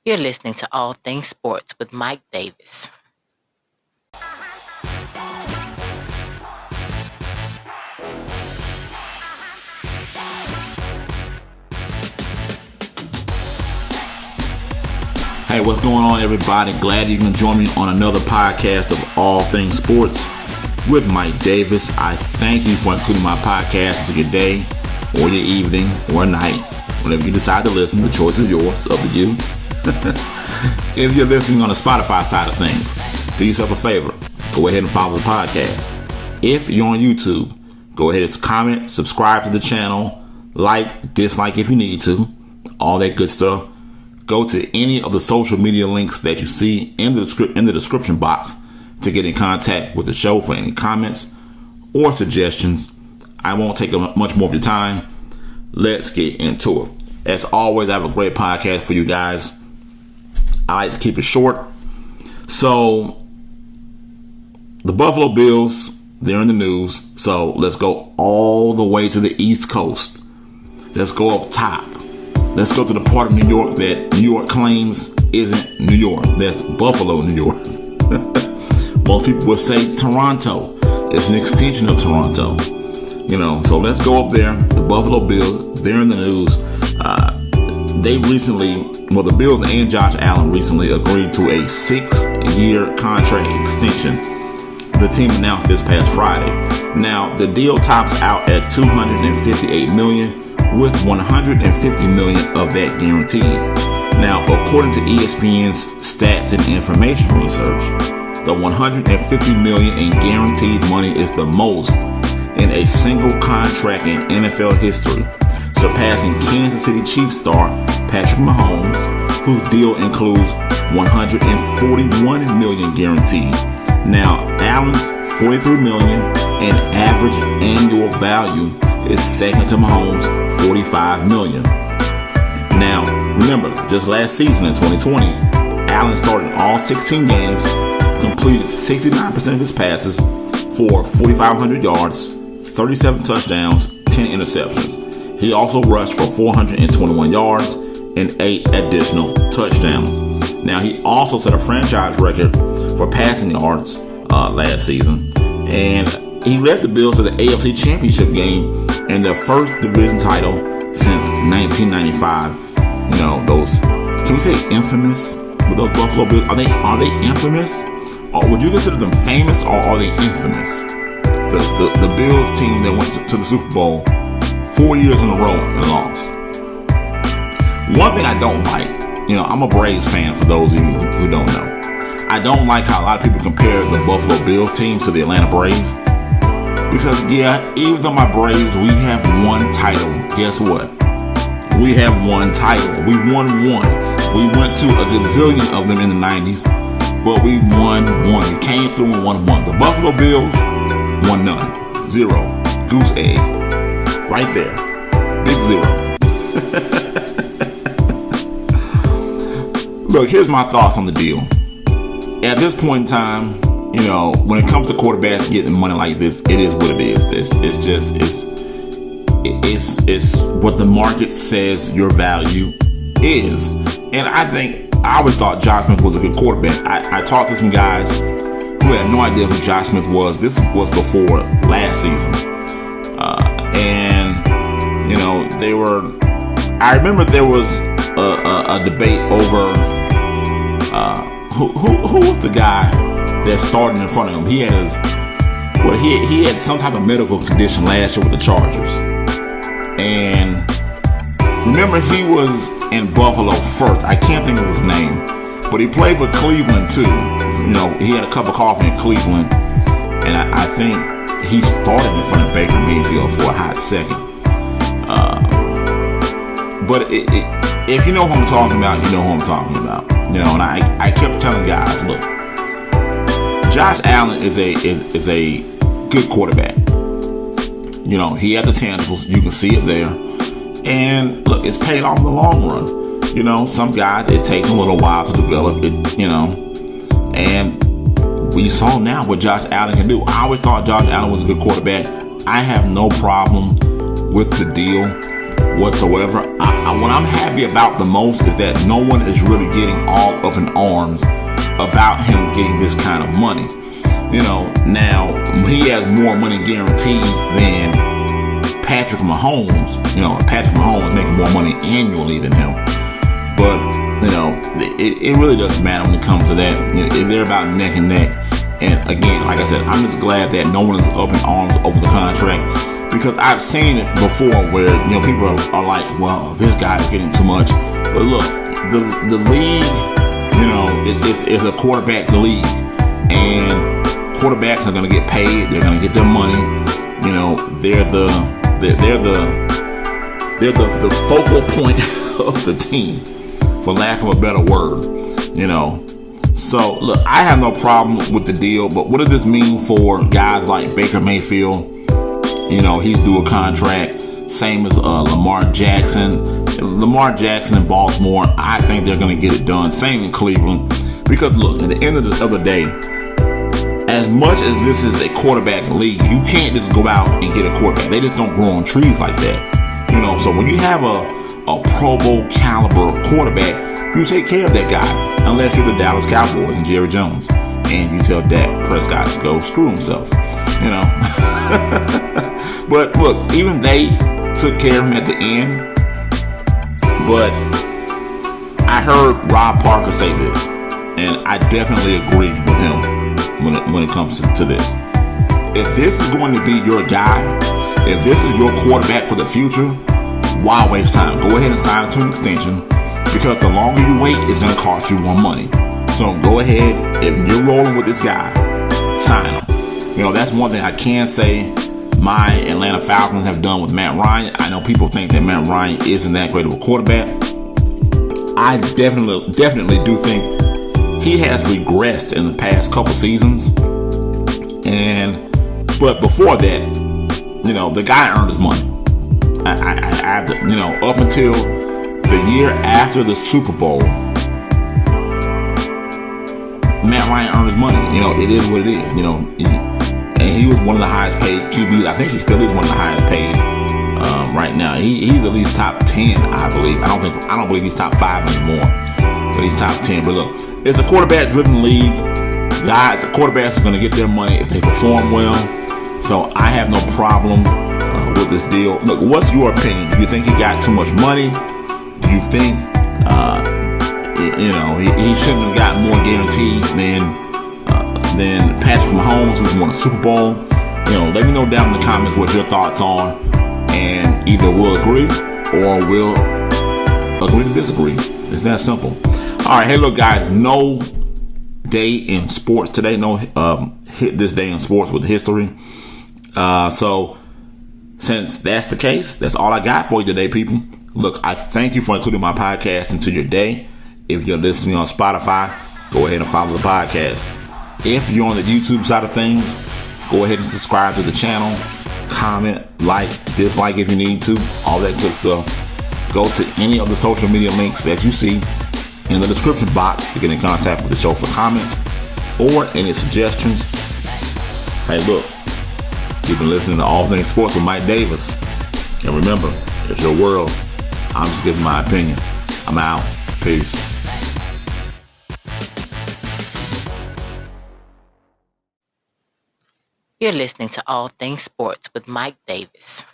You're listening to All Things Sports with Mike Davis. Hey, what's going on, everybody? Glad you can join me on another podcast of All Things Sports with Mike Davis. I thank you for including my podcast into your day or your evening or night. Whenever you decide to listen, the choice is yours, up to you. If you're listening on the Spotify side of things, do yourself a favor. Go ahead and follow the podcast. If you're on YouTube, go ahead and comment, subscribe to the channel, like, dislike if you need to, all that good stuff. Go to any of the social media links that you see in the description box to get in contact with the show for any comments or suggestions. I won't take much more of your time. Let's get into it. As always, I have a great podcast for you guys. I like to keep it short. So, the Buffalo Bills, they're in the news. So, let's go all the way to the East Coast. Let's go up top. Let's go to the part of New York that New York claims isn't New York. That's Buffalo, New York. Most people would say Toronto. It's an extension of Toronto. So let's go up there. The Buffalo Bills, they're in the news. The Bills and Josh Allen recently agreed to a 6-year contract extension. The team announced this past Friday. Now, the deal tops out at $258 million, with $150 million of that guaranteed. Now, according to ESPN's stats and information research, the $150 million in guaranteed money is the most in a single contract in NFL history, surpassing Kansas City Chiefs star Patrick Mahomes, whose deal includes $141 million guaranteed. Now, Allen's $43 million in average annual value is second to Mahomes' $45 million. Now, remember, just last season in 2020, Allen started all 16 games, completed 69% of his passes for 4,500 yards, 37 touchdowns, 10 interceptions. He also rushed for 421 yards and 8 additional touchdowns. Now, he also set a franchise record for passing yards last season, and he led the Bills to the AFC Championship game and their first division title since 1995. Those, can we say infamous with those Buffalo Bills? Are they infamous? Or would you consider them famous, or are they infamous? The Bills team that went to the Super Bowl 4 years in a row and lost. One thing I don't like, I'm a Braves fan for those of you who don't know. I don't like how a lot of people compare the Buffalo Bills team to the Atlanta Braves. Because, even though my Braves, we have one title, guess what? We have one title. We won one. We went to a gazillion of them in the 90s, but we won one. We came through and won one. The Buffalo Bills won none. 0. Goose egg. Right there. Big 0. Look, here's my thoughts on the deal. At this point in time, when it comes to quarterbacks getting money like this, it is what it is. It's what the market says your value is. And I always thought Josh Smith was a good quarterback. I talked to some guys who had no idea who Josh Smith was. This was before last season. I remember there was a debate over who was the guy that started in front of him. He had some type of medical condition last year with the Chargers. And remember, he was in Buffalo first. I can't think of his name, but he played for Cleveland too. He had a cup of coffee in Cleveland, and I think he started in front of Baker Mayfield for a hot second. But if you know who I'm talking about, you know who I'm talking about. And I kept telling guys, look, Josh Allen is a good quarterback. He had the tangibles. You can see it there. And look, it's paid off in the long run. Some guys, it takes them a little while to develop it, and we saw now what Josh Allen can do. I always thought Josh Allen was a good quarterback. I have no problem with the deal. whatsoever. What I'm happy about the most is that no one is really getting all up in arms about him getting this kind of money. Now he has more money guaranteed than Patrick Mahomes. Patrick Mahomes is making more money annually than him. But it really doesn't matter when it comes to that. They're about neck and neck. And again, like I said, I'm just glad that no one is up in arms over the contract, because I've seen it before where people are like, well, this guy's getting too much. But look, the league, it's a quarterback's league, and quarterbacks are going to get paid. They're going to get their money. They're the focal point of the team, for lack of a better word. So look, I have no problem with the deal, but what does this mean for guys like Baker Mayfield? He's due a contract. Same as Lamar Jackson. Lamar Jackson in Baltimore, I think they're going to get it done. Same in Cleveland. Because look, at the end of the day, as much as this is a quarterback league, you can't just go out and get a quarterback. They just don't grow on trees like that. So when you have a Pro Bowl caliber quarterback, you take care of that guy. Unless you're the Dallas Cowboys and Jerry Jones, and you tell Dak Prescott to go screw himself. But look, even they took care of him at the end. But I heard Rob Parker say this, and I definitely agree with him when it comes to this. If this is going to be your guy, if this is your quarterback for the future, why waste time? Go ahead and sign to an extension, because the longer you wait, it's going to cost you more money. So go ahead, if you're rolling with this guy, sign him. That's one thing I can say my Atlanta Falcons have done with Matt Ryan. I know people think that Matt Ryan isn't that great of a quarterback. I definitely do think he has regressed in the past couple seasons. But before that, the guy earned his money. Up until the year after the Super Bowl, Matt Ryan earned his money. It is what it is. And he was one of the highest paid QBs. I think he still is one of the highest paid right now. He's at least top 10, I believe. I don't believe he's top 5 anymore, but he's top 10. But look, it's a quarterback-driven league. Guys, the quarterbacks are going to get their money if they perform well. So I have no problem with this deal. Look, what's your opinion? Do you think he got too much money? Do you think he shouldn't have gotten more guaranteed than Patrick Mahomes, who's won a Super Bowl? Let me know down in the comments what your thoughts are, and either we'll agree or we'll agree to disagree. It's that simple. All right, hey, look, guys, no day in sports today. No hit this day in sports with history. So since that's the case, that's all I got for you today, people. Look, I thank you for including my podcast into your day. If you're listening on Spotify, go ahead and follow the podcast. If you're on the YouTube side of things, go ahead and subscribe to the channel. Comment, like, dislike if you need to. All that good stuff. Go to any of the social media links that you see in the description box to get in contact with the show for comments or any suggestions. Hey, look, you've been listening to All Things Sports with Mike Davis. And remember, it's your world. I'm just giving my opinion. I'm out. Peace. You're listening to All Things Sports with Mike Davis.